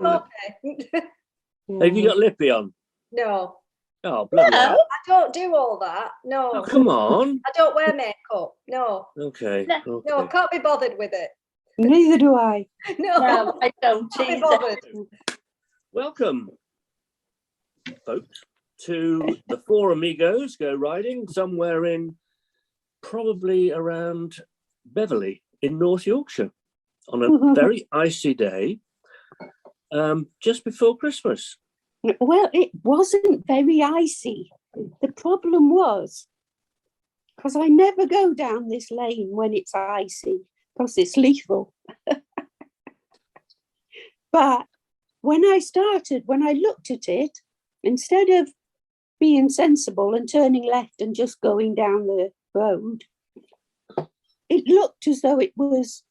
Okay. Have you got lippy on? No. Oh, bloody hell. I don't do all that. No. Oh, come on. I don't wear makeup. No. Okay. No, can't be bothered with it. Neither do I. No, I don't can't be either. bothered. Welcome, folks, to the four amigos go riding somewhere in probably around Beverley in North Yorkshire on a very icy day just before Christmas. Well, it wasn't very icy. The problem was, because I never go down this lane when it's icy, because it's lethal. But when I looked at it, instead of being sensible and turning left and just going down the road, it looked as though it was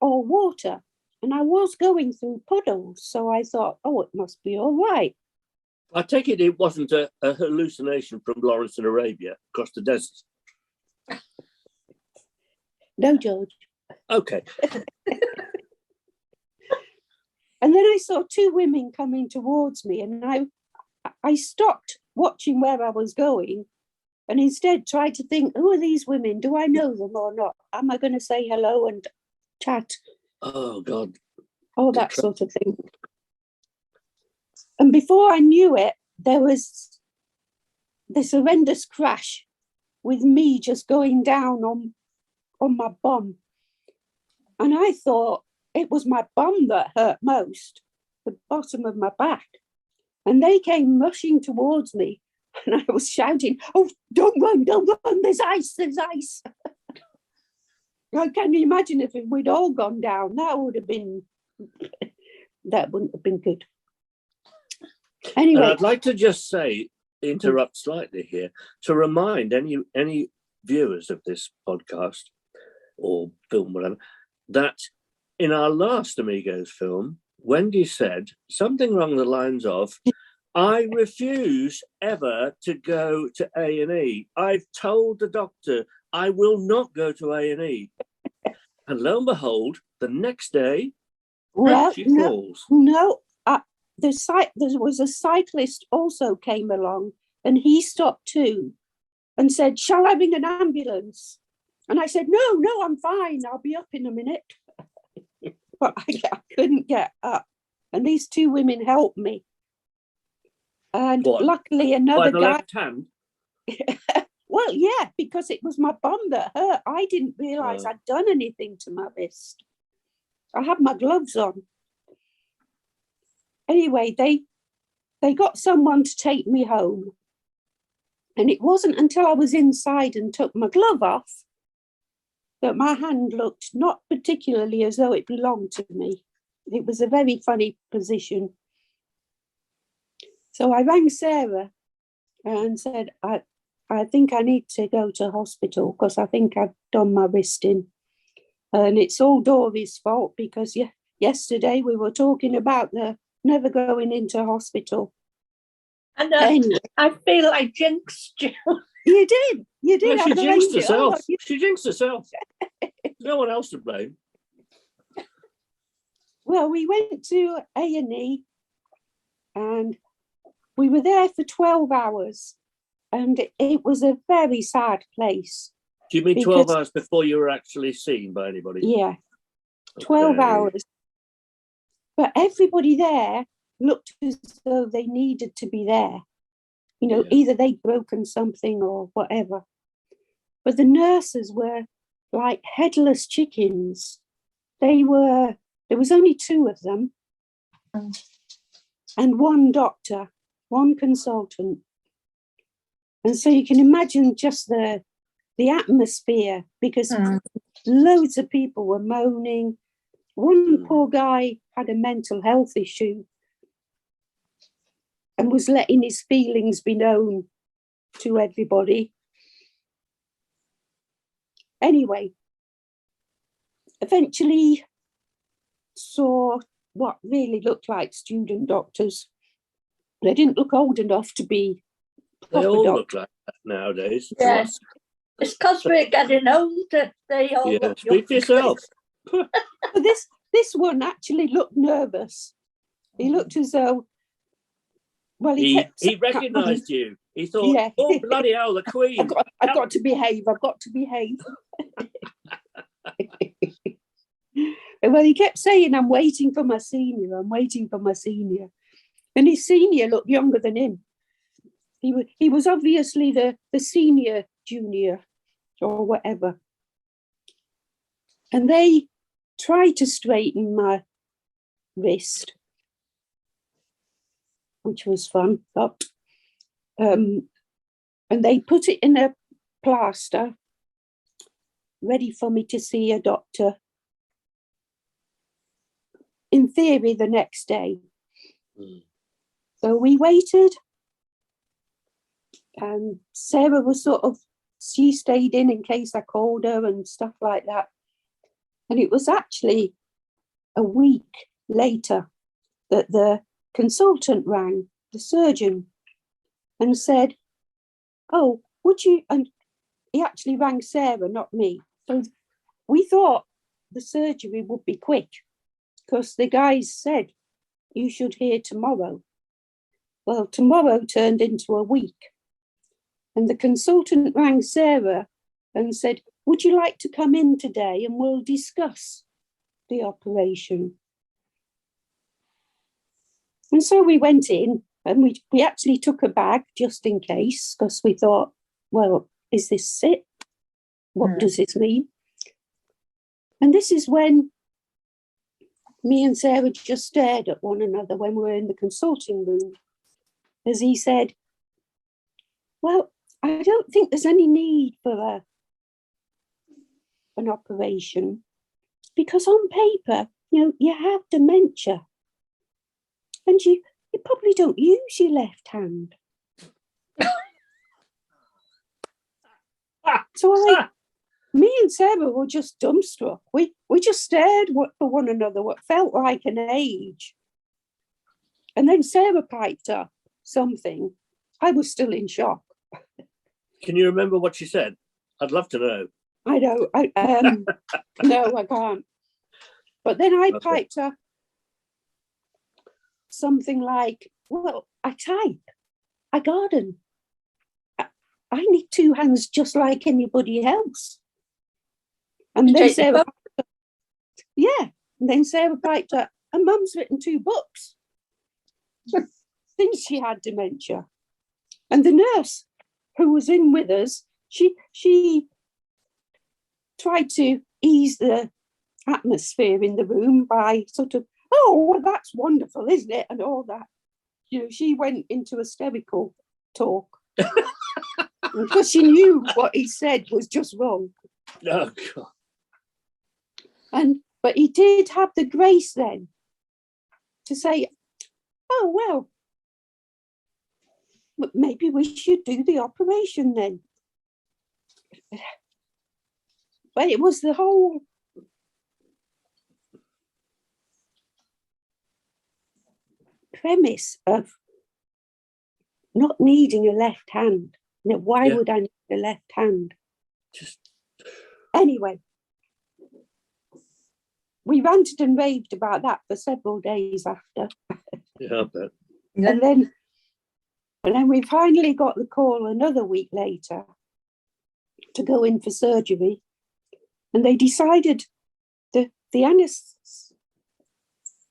all water. And I was going through puddles. So I thought, oh, it must be all right. I take it wasn't a hallucination from Lawrence in Arabia across the desert. No, George. Okay. And then I saw two women coming towards me, and I stopped watching where I was going and instead tried to think, who are these women? Do I know them or not? Am I going to say hello and chat? Oh, God. All that sort of thing. And before I knew it, there was this horrendous crash with me just going down on my bum. And I thought it was my bum that hurt most, the bottom of my back. And they came rushing towards me and I was shouting, oh, don't run, there's ice. Well, can you imagine if we'd all gone down? That wouldn't have been good. Anyway. And I'd like to just interrupt slightly here, to remind any viewers of this podcast or film, whatever, that in our last Amigos film, Wendy said something along the lines of, I refuse ever to go to A&E. I've told the doctor I will not go to A&E. And lo and behold, the next day, she calls. There was a cyclist also came along and he stopped too and said, shall I ring an ambulance? And I said, no, I'm fine. I'll be up in a minute. But I couldn't get up. And these two women helped me. And luckily another guy. Left hand? Well, yeah, because it was my bum that hurt. I didn't realise I'd done anything to my wrist. I had my gloves on. Anyway, they got someone to take me home. And it wasn't until I was inside and took my glove off that my hand looked not particularly as though it belonged to me. It was a very funny position. So I rang Sarah and said, I think I need to go to hospital because I think I've done my wrist in. And it's all Dory's fault because yesterday we were talking about the never going into hospital. And anyway. I feel I jinxed you. You did. Well, she jinxed herself. She jinxed herself. No one else to blame. Well, we went to A&E and we were there for 12 hours and it was a very sad place. Do you mean 12 hours before you were actually seen by anybody? Yeah, 12 hours. But everybody there looked as though they needed to be there. You know, either they'd broken something or whatever. But the nurses were like headless chickens. There was only two of them and one doctor, one consultant. And so you can imagine just the atmosphere because loads of people were moaning. One poor guy had a mental health issue and was letting his feelings be known to everybody. Anyway, eventually saw what really looked like student doctors. They didn't look old enough to be They all doctors. look like that nowadays. Yes. It's because we're getting older. They all look speak for yourself. But this one actually looked nervous. He looked as though, well, he kept He recognised you. He thought, Yeah. oh, bloody hell, the Queen. I've got to behave. I've got to behave. Well, he kept saying, I'm waiting for my senior. I'm waiting for my senior. And his senior looked younger than him. He was obviously the senior junior or whatever. And they tried to straighten my wrist, which was fun. But, and they put it in a plaster, ready for me to see a doctor. In theory, the next day. So we waited, and Sarah was she stayed in case I called her and stuff like that. And it was actually a week later that the consultant rang the surgeon and said, oh, would you, and he actually rang Sarah, not me. So we thought the surgery would be quick because the guys said, you should hear tomorrow. Well, tomorrow turned into a week. And the consultant rang Sarah and said, would you like to come in today and we'll discuss the operation? And so we went in and we actually took a bag just in case, because we thought, well, is this it? What does this mean? And this is when me and Sarah just stared at one another when we were in the consulting room, as he said, well, I don't think there's any need for an operation because on paper, you have dementia and you probably don't use your left hand. So me and Sarah were just dumbstruck. We just stared for one another, what felt like an age. And then Sarah piped up something. I was still in shock. Can you remember what she said? I'd love to know. I know. No, I can't. But then I piped up something like, well, I type, I garden. I need two hands just like anybody else. And then Sarah, and then Sarah piped up, and Mum's written 2 books since she had dementia. And the nurse who was in with us, she tried to ease the atmosphere in the room by sort of, oh, well, that's wonderful, isn't it? And all that. She went into hysterical talk. Because she knew what he said was just wrong. Oh, God. But he did have the grace then to say, oh, well, maybe we should do the operation then. But it was the whole premise of not needing a left hand. Why would I need a left hand? Anyway, we ranted and raved about that for several days after. Yeah, I bet. And then we finally got the call another week later to go in for surgery. And they decided the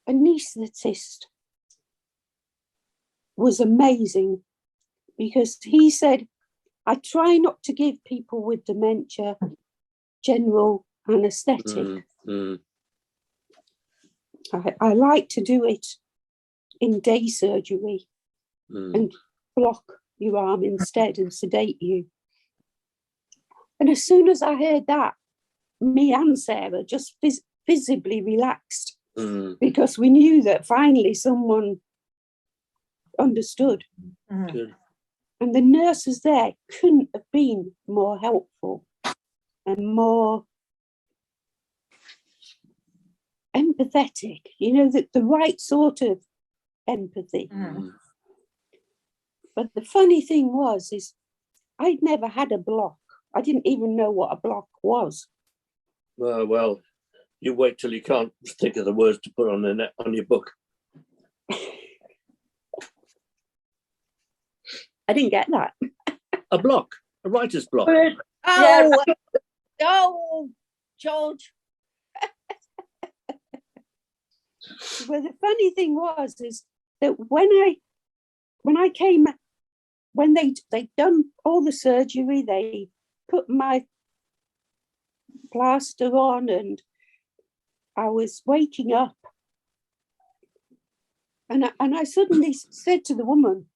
anaesthetist was amazing because he said, I try not to give people with dementia general anaesthetic. I like to do it in day surgery and block your arm instead and sedate you. And as soon as I heard that, me and Sarah just visibly relaxed because we knew that finally someone understood. Good. And the nurses there couldn't have been more helpful and more empathetic, the right sort of empathy. But the funny thing is I'd never had a block. I didn't even know what a block was. Well, you wait till you can't think of the words to put on your book. I didn't get that. A block, a writer's block. Word. Oh, oh, George. Well, the funny thing was is that when I came, when they'd done all the surgery, they put my plaster on, and I was waking up, and I suddenly said to the woman,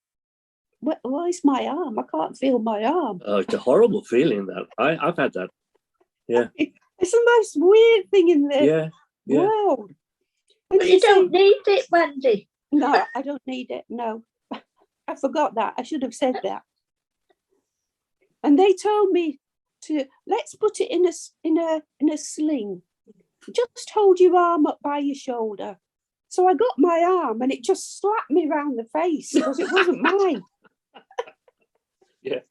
"Where's my arm? I can't feel my arm." Oh, it's a horrible feeling, that. I've had that. Yeah. It's the most weird thing in the Yeah. Yeah. world. And But she you don't said, need it, Wendy. "No, I don't need it. No." I forgot that. I should have said that. And they told me to let's put it in a sling. Just hold your arm up by your shoulder. So I got my arm, and it just slapped me round the face because it wasn't mine. Yeah.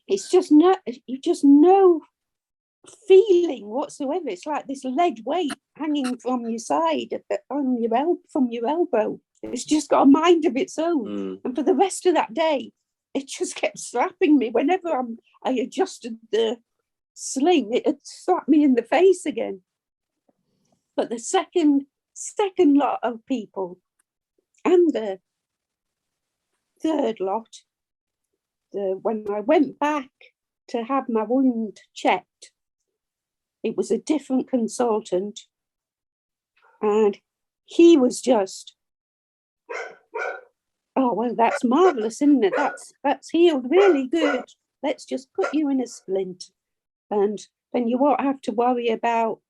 It's just no feeling whatsoever. It's like this lead weight hanging from your side, from your elbow. It's just got a mind of its own. And for the rest of that day, it just kept slapping me. Whenever I adjusted the sling, it slapped me in the face again. But the second lot of people and the third lot, when I went back to have my wound checked, it was a different consultant, and he was just, "Oh, well, that's marvelous, isn't it? That's healed really good. Let's just put you in a splint, and then you won't have to worry about,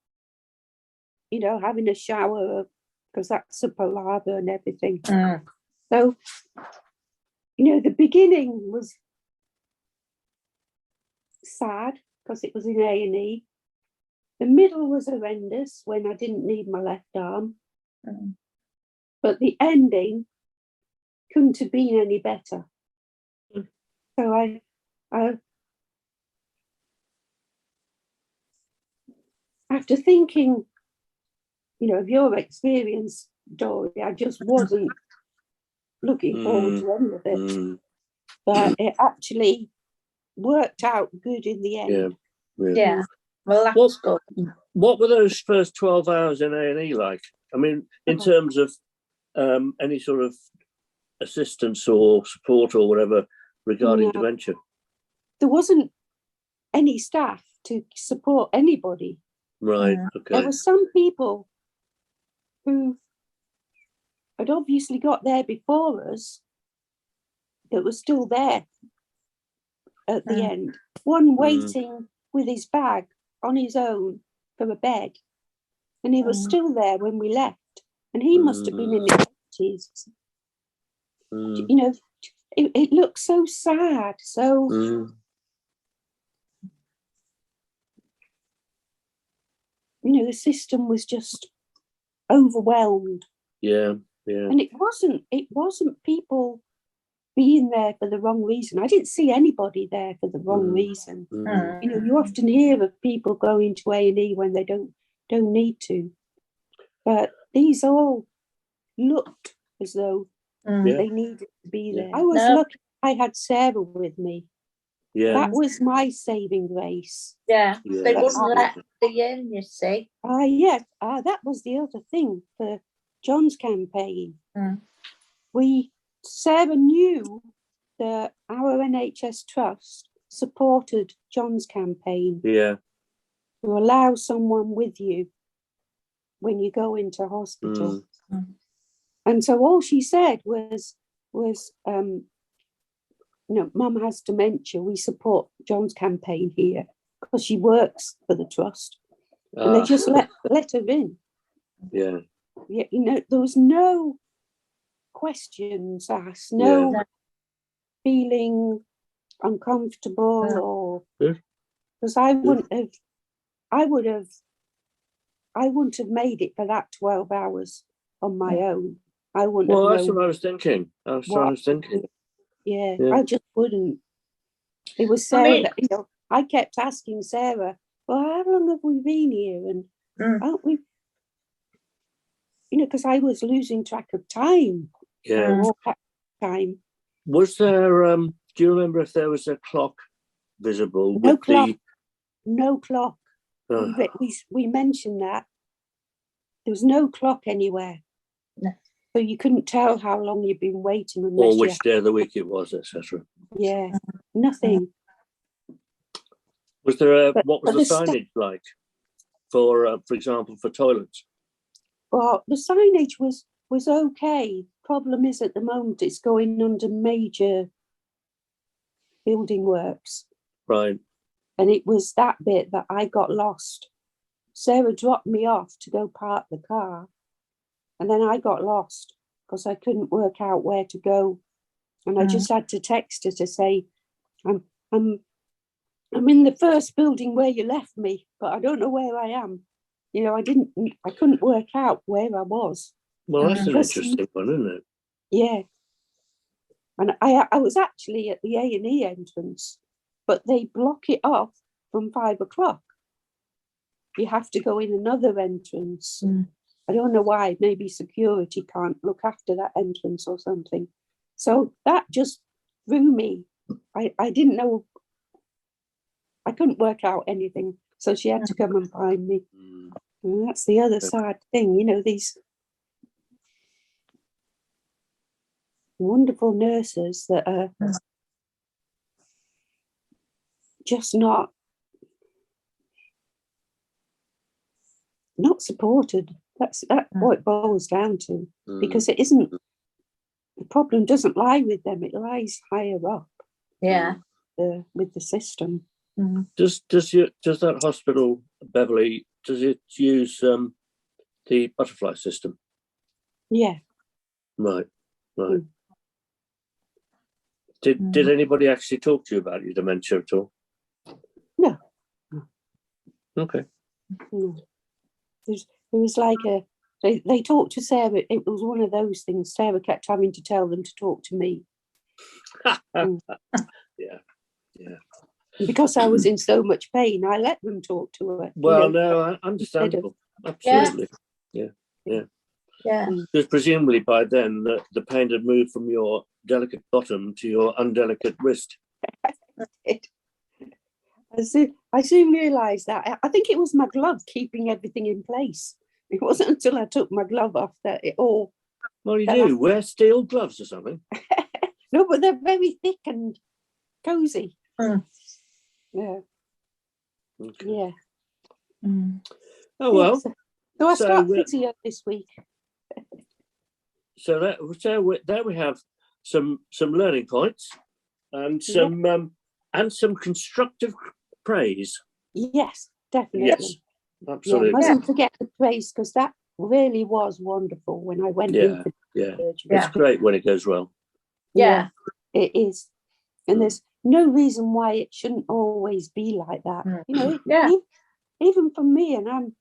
having a shower, because that's a palaver and everything." So, the beginning was sad because it was in A&E. The middle was horrendous when I didn't need my left arm. But the ending couldn't have been any better. So I after thinking, of your experience, Dory, I just wasn't looking forward to any of it. But it actually worked out good in the end. Yeah. Well, that's good. What were those first 12 hours in A&E like? I mean, in terms of any sort of assistance or support or whatever regarding dementia? There wasn't any staff to support anybody. Right, okay. There were some people who had obviously got there before us that were still there at the end. One waiting with his bag on his own for a bed. And he was still there when we left. And he must have been in his 80s. It looked so sad. So, the system was just overwhelmed. Yeah. And it wasn't people being there for the wrong reason. I didn't see anybody there for the wrong reason. You often hear of people going to A&E when they don't need to. But these all looked as though they needed to be there. I was lucky I had Sarah with me. Yeah. That was my saving grace. Yeah. They wouldn't let me in, you see. That was the other thing for John's campaign. Sarah knew that our NHS Trust supported John's campaign to allow someone with you when you go into hospital. And so all she said was Mum has dementia, we support John's campaign here, because she works for the trust. And they just let her in. Yeah. There was no questions asked, no feeling uncomfortable because I wouldn't have made it for that 12 hours on my own. I wouldn't have that's known. what I was thinking. Yeah, I just wouldn't. It was Sarah that, I kept asking Sarah, well, how long have we been here? And aren't we, because I was losing track of time. Yeah. All that time. Was there? Do you remember if there was a clock visible No with clock. the? No clock. Oh, We mentioned that. There was no clock anywhere. No. So you couldn't tell how long you'd been waiting or unless you which day of the week it was, etc. yeah, nothing. Was there? But- What was but the the sta- signage like for example, for toilets? Well, the signage was okay. Problem is at the moment it's going under major building works. Right. And it was that bit that I got lost. Sarah dropped me off to go park the car. And then I got lost because I couldn't work out where to go. And I just had to text her to say, I'm in the first building where you left me, but I don't know where I am. You know, I couldn't work out where I was. Well, that's an Because- interesting one, isn't it? Yeah. And I was actually at the A&E entrance, but they block it off from 5 o'clock. You have to go in another entrance. I don't know why. Maybe security can't look after that entrance or something. So that just threw me. I didn't know. I couldn't work out anything. So she had to come and find me. Mm. And that's the other sad thing, you know, these wonderful nurses that are just not supported. That's what it boils down to. Mm. Because it isn't, the problem doesn't lie with them, it lies higher up Yeah. with the system. Does that hospital, Beverly, does it use the butterfly system? Yeah. Right. Mm. Did anybody actually talk to you about your dementia at all? No. Okay. No. It was like they talked to Sarah. It was one of those things. Sarah kept having to tell them to talk to me. Yeah. And because I was in so much pain, I let them talk to her. Well, no, understandable. Absolutely. Yeah. Because presumably by then the pain had moved from your delicate bottom to your undelicate wrist. I soon realised that. I think it was my glove keeping everything in place. It wasn't until I took my glove off that it all. Well, you That do wear steel gloves or something. No, but they're very thick and cosy. Mm. Yeah, Okay. yeah. Oh well. Yeah, so I so, start physio this week. So there we have some learning points and some constructive praise. Yes, definitely. Yes, Yeah, absolutely. mustn't forget the praise because that really was wonderful when I went in for Yeah. surgery. It's great when it goes well. Yeah. It is. And there's no reason why it shouldn't always be like that. You know, Yeah. even for me, and I'm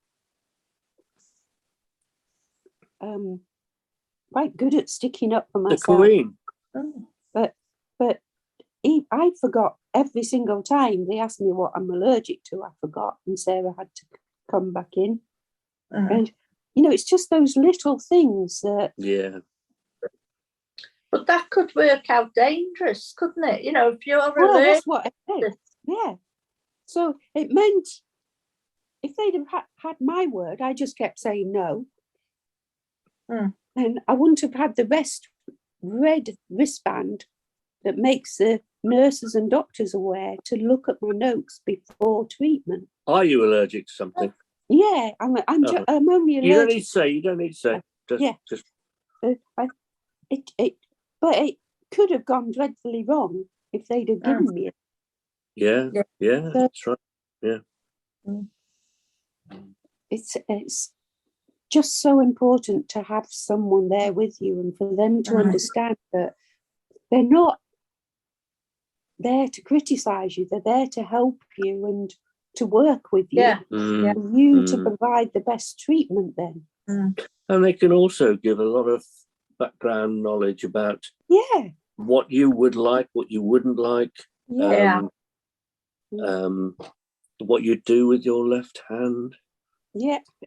quite good at sticking up for The myself. Queen. But I forgot every single time they asked me what I'm allergic to. I forgot, and Sarah had to come back in. And you know, it's just those little things that. Yeah. But that could work out dangerous, couldn't it? You know, if you're Well, allergic. that's what I said. Yeah. So it meant if they'd have had my word, I just kept saying no. And I wouldn't have had the red wristband that makes the nurses and doctors aware to look at my notes before treatment. Are you allergic to something? Yeah, I'm only allergic. You don't need to say. You don't need to say. Just But it could have gone dreadfully wrong if they'd have given me it. Yeah. That's right. Yeah. It's just so important to have someone there with you and for them to understand that they're not there to criticize you, they're there to help you and to work with you. For you to provide the best treatment then. And they can also give a lot of background knowledge about what you would like, what you wouldn't like, what you do with your left hand. Yeah,